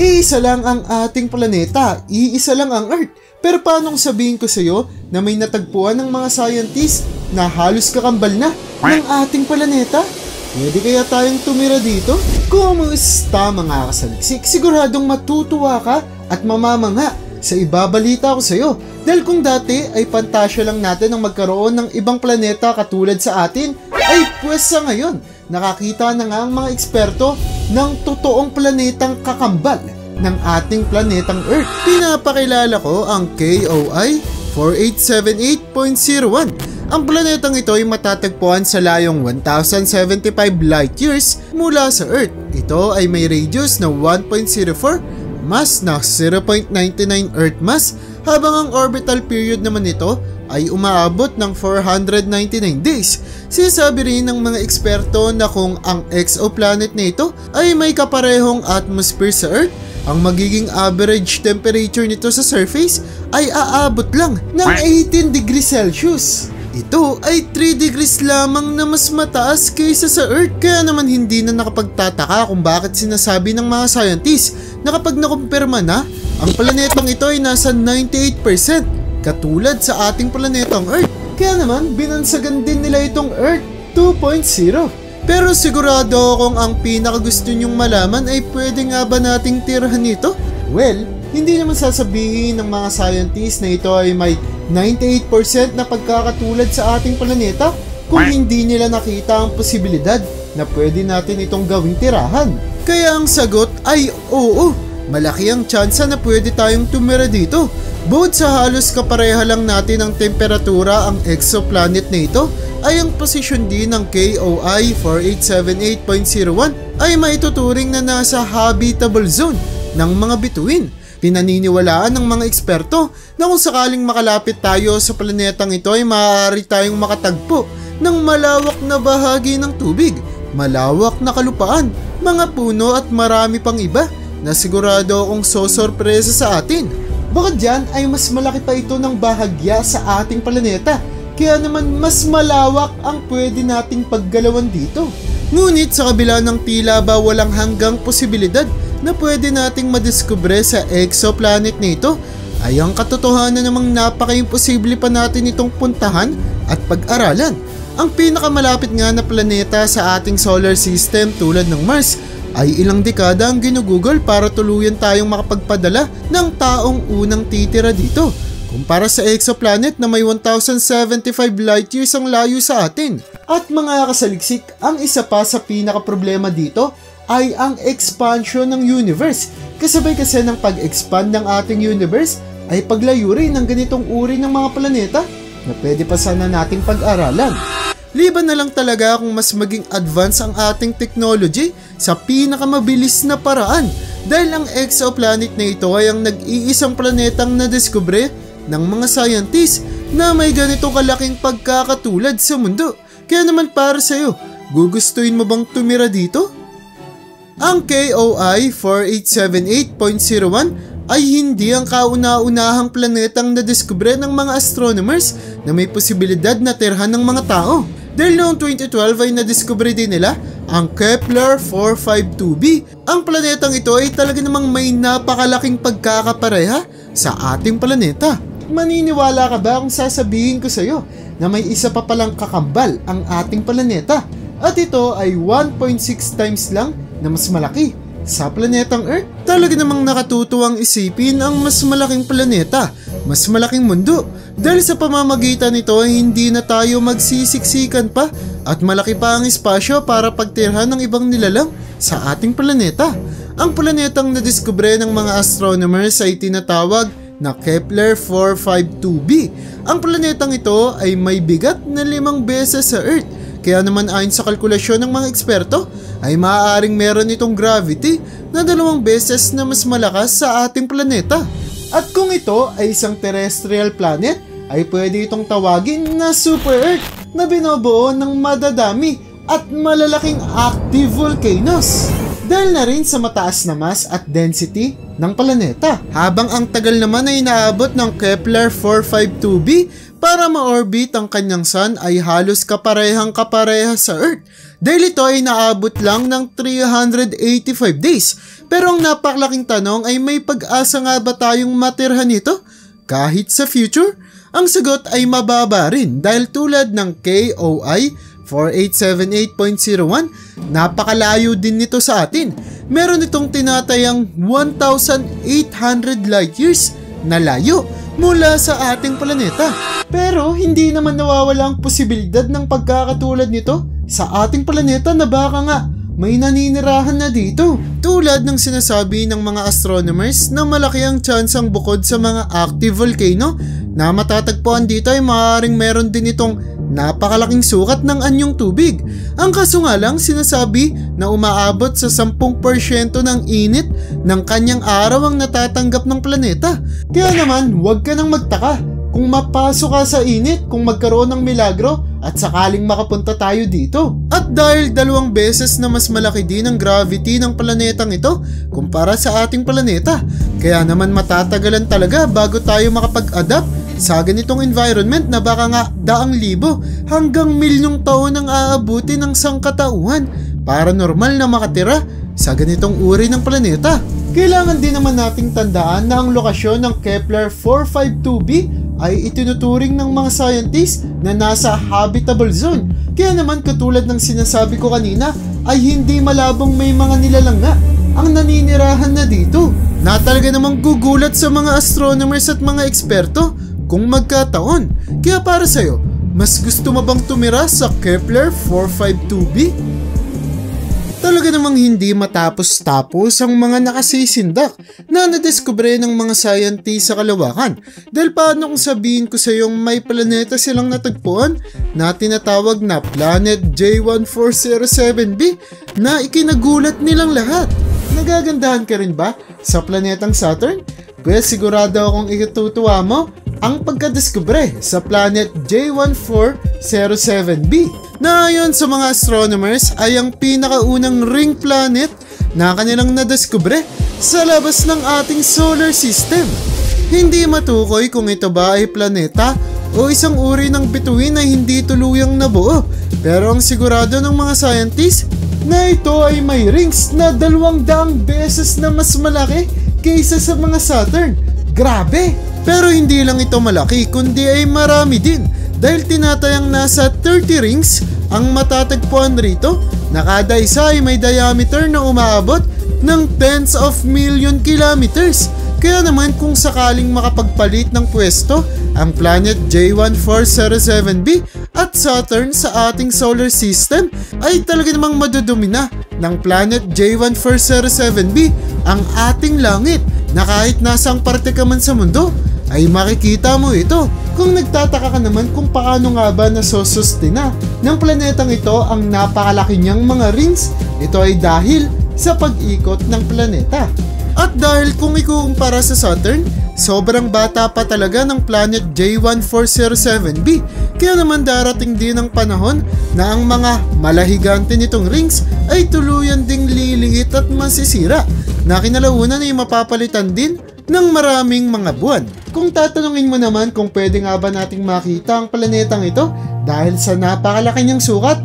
Iisa lang ang ating planeta, iisa lang ang Earth. Pero paano sabihin ko sa iyo na may natagpuan ng mga scientists na halos kakambal na ng ating planeta? Pwede kaya tayong tumira dito? Kumusta mga kasaliksik? Siguradong matutuwa ka at mamamangha sa ibabalita ko sa iyo. Dahil kung dati ay pantasya lang natin ang magkaroon ng ibang planeta katulad sa atin, ay pwes sa ngayon, nakakita na nga ang mga eksperto ng totoong planetang kakambal ng ating planetang Earth. Pinapakilala ko ang KOI 4878.01. Ang planetang ito ay matatagpuan sa layong 1075 light years mula sa Earth. Ito ay may radius na 1.04, mass na 0.99 Earth mass, habang ang orbital period naman nito ay umaabot ng 499 days. Sinasabi rin ng mga eksperto na kung ang exoplanet na ito ay may kaparehong atmosphere sa Earth, ang magiging average temperature nito sa surface ay aabot lang ng 18 degrees Celsius. Ito ay 3 degrees lamang na mas mataas kaysa sa Earth. Kaya naman hindi na nakapagtataka kung bakit sinasabi ng mga scientists na kapag nakumpirma na, ang planetang ito ay nasa 98% katulad sa ating planetang Earth. Kaya naman binansagan din nila itong Earth 2.0. Pero sigurado akong ang pinakagusto nyong malaman ay pwede nga ba nating tirahan ito? Well, hindi naman sasabihin ng mga scientists na ito ay may 98% na pagkakatulad sa ating planeta kung hindi nila nakita ang posibilidad na pwede natin itong gawing tirahan. Kaya ang sagot ay oo, malaki ang tsansa na pwede tayong tumira dito. Bukod sa halos kapareha lang natin ang temperatura ang exoplanet na ito, ay ang posisyon din ng KOI 4878.01 ay maituturing na nasa habitable zone ng mga bituin. Pinaniniwalaan ng mga eksperto na kung sakaling makalapit tayo sa planetang ito ay maaari tayong makatagpo ng malawak na bahagi ng tubig, malawak na kalupaan, mga puno at marami pang iba na sigurado akong sosorpresa sa atin. Bukod dyan ay mas malaki pa ito ng bahagya sa ating planeta, kaya naman mas malawak ang pwede nating paggalawan dito. Ngunit sa kabila ng tila ba walang hanggang posibilidad na pwede nating madiskubre sa exoplanet na ito, ay ang katotohanan namang napaka-imposible pa natin itong puntahan at pag-aralan. Ang pinakamalapit nga na planeta sa ating solar system tulad ng Mars ay ilang dekada ang ginugugol para tuluyan tayong makapagpadala ng taong unang titira dito, kumpara sa exoplanet na may 1075 light years ang layo sa atin. At mga kasaliksik, ang isa pa sa pinaka-problema dito ay ang expansion ng universe. Kasabay kasi ng pag-expand ng ating universe ay paglayo rin ng ganitong uri ng mga planeta na pwede pa sana nating pag-aralan. Liban na lang talaga kung mas maging advance ang ating technology sa pinakamabilis na paraan, dahil ang exoplanet na ito ay ang nag-iisang planetang nadiskubre ng mga scientists na may ganito kalaking pagkakatulad sa mundo. Kaya naman para sa'yo, gugustuhin mo bang tumira dito? Ang KOI 4878.01 ay hindi ang kauna-unahang planetang nadiskubre ng mga astronomers na may posibilidad na tirhan ng mga tao. Dahil noong 2012 ay nadiskubre din nila ang Kepler 452b. Ang planetang ito ay talaga namang may napakalaking pagkakapareha sa ating planeta. Maniniwala ka ba kung sasabihin ko sa iyo na may isa pa palang kakambal ang ating planeta? At ito ay 1.6 times lang na mas malaki sa planetang Earth. Talaga namang nakatutuwang isipin ang mas malaking planeta, mas malaking mundo. Dahil sa pamamagitan nito ay hindi na tayo magsisiksikan pa at malaki pa ang espasyo para pagtirhan ng ibang nilalang sa ating planeta. Ang planetang nadiskubre ng mga astronomers ay tinatawag na Kepler 452b. Ang planetang ito ay may bigat na 5 beses sa Earth. Kaya naman ayon sa kalkulasyon ng mga eksperto ay maaaring meron itong gravity na 2 beses na mas malakas sa ating planeta. At kung ito ay isang terrestrial planet, ay pwede itong tawagin na super Earth na binubuo ng madadami at malalaking active volcanoes. Dahil na rin sa mataas na mass at density ng planeta. Habang ang tagal naman ay inaabot ng Kepler 452b para ma-orbit ang kanyang sun ay halos kaparehang-kapareha sa Earth. dahil ito ay naabot lang ng 385 days. Pero ang napakalaking tanong ay may pag-asa nga ba tayong matirhan nito? Kahit sa future? Ang sagot ay mababa rin dahil tulad ng KOI 4878.01, napakalayo din nito sa atin. Meron itong tinatayang 1,800 light years na layo mula sa ating planeta. Pero hindi naman nawawala ang posibilidad ng pagkakatulad nito sa ating planeta na baka nga may naninirahan na dito. Tulad ng sinasabi ng mga astronomers na malaki ang tsansang bukod sa mga active volcano na matatagpuan dito ay maaaring meron din itong napakalaking sukat ng anyong tubig. Ang kaso nga lang sinasabi na umaabot sa 10% ng init ng kanyang araw ang natatanggap ng planeta. Kaya naman huwag ka nang magtaka kung mapasok ka sa init kung magkaroon ng milagro at sakaling makapunta tayo dito. At dahil 2 beses na mas malaki din ang gravity ng planetang ito kumpara sa ating planeta, kaya naman matatagalan talaga bago tayo makapag-adapt sa ganitong environment na baka nga 100,000 hanggang milyong taon ang aabuti ng sangkatauhan para normal na makatira sa ganitong uri ng planeta. Kailangan din naman nating tandaan na ang lokasyon ng Kepler 452b ay itinuturing ng mga scientists na nasa habitable zone. Kaya naman katulad ng sinasabi ko kanina ay hindi malabong may mga nilalang nga ang naninirahan na dito, na talaga namang gugulat sa mga astronomers at mga eksperto kung magkataon. Kaya para sa'yo, mas gusto mo bang tumira sa Kepler 452b? Talaga namang hindi matapos-tapos ang mga nakasisindak na nadiskubre ng mga scientists sa kalawakan. Dahil paano kung sabihin ko sa iyong may planeta silang natagpuan na tinatawag na Planet J1407b na ikinagulat nilang lahat? Nagagandahan ka rin ba sa planetang Saturn? Well, sigurado akong itutuwa mo ang pagkadiskubre sa Planet J1407b na ayon sa mga astronomers ay ang pinakaunang ring planet na kanilang nadiskubre sa labas ng ating solar system. Hindi matukoy kung ito ba ay planeta o isang uri ng bituin na hindi tuluyang nabuo, pero ang sigurado ng mga scientists na ito ay may rings na 200 beses na mas malaki kaysa sa mga Saturn. Grabe! Pero hindi lang ito malaki kundi ay marami din dahil tinatayang nasa 30 rings ang matatagpuan rito na kada isa ay may diameter na umaabot ng tens of million kilometers. Kaya naman kung sakaling makapagpalit ng pwesto ang Planet J1407b at Saturn sa ating solar system ay talaga namang madudumi na ng Planet J1407b ang ating langit na kahit nasang parte ka man sa mundo ay makikita mo ito. Kung nagtataka ka naman kung paano nga ba nasosustina ng planetang ito ang napakalaki niyang mga rings, ito ay dahil sa pag-ikot ng planeta. At dahil kung ikukumpara sa Saturn, sobrang bata pa talaga ng Planet J1407b, kaya naman darating din ang panahon na ang mga malahigante nitong rings ay tuluyan ding liliit at masisira, na kinalaunan ay mapapalitan din ng maraming mga buwan. Kung tatanungin mo naman kung pwede nga ba nating makita ang planetang ito dahil sa napakalaki niyang sukat,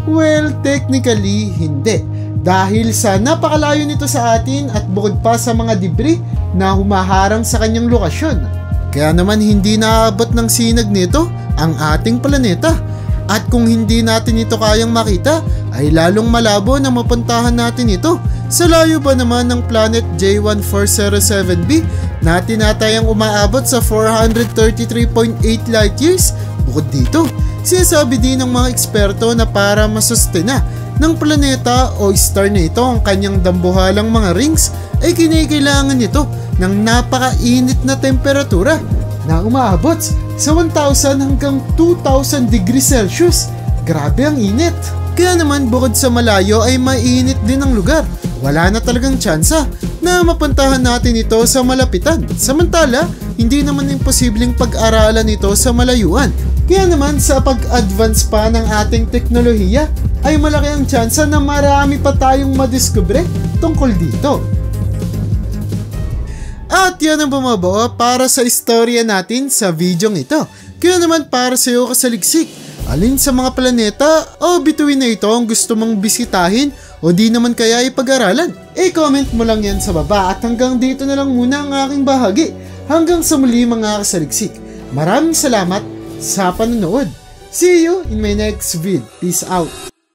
well, technically hindi. Dahil sa napakalayo nito sa atin at bukod pa sa mga debris na humaharang sa kanyang lokasyon. Kaya naman hindi naaabot ng sinag nito ang ating planeta. At kung hindi natin ito kayang makita, ay lalong malabo na mapuntahan natin ito. Sa layo pa naman ng Planet J1407b na tinatayang umaabot sa 433.8 light years. Bukod dito, sinasabi din ng mga eksperto na para masustina ng planeta o star na ito ang kanyang dambuhalang mga rings ay kinakailangan nito ng napakainit na temperatura na umaabot sa 1,000 hanggang 2,000 degrees Celsius. Grabe ang init! Kaya naman bukod sa malayo ay mainit din ang lugar. Wala na talagang tsansa na mapuntahan natin ito sa malapitan. Samantala, hindi naman imposibleng pag-aralan ito sa malayuan. Kaya naman sa pag-advance pa ng ating teknolohiya, ay malaki ang tsansa na marami pa tayong madiskubre tungkol dito. At yan ang bumabuo para sa istorya natin sa videong ito. Kaya naman para sa iyo kasaliksik, Alin sa mga planeta o bituin na ito ang gusto mong bisitahin o di naman kaya ipag-aralan? I-comment mo lang yan sa baba at hanggang dito na lang muna ang aking bahagi. Hanggang sa muli mga kasaliksik. Maraming salamat sa panonood. See you in my next vid. Peace out.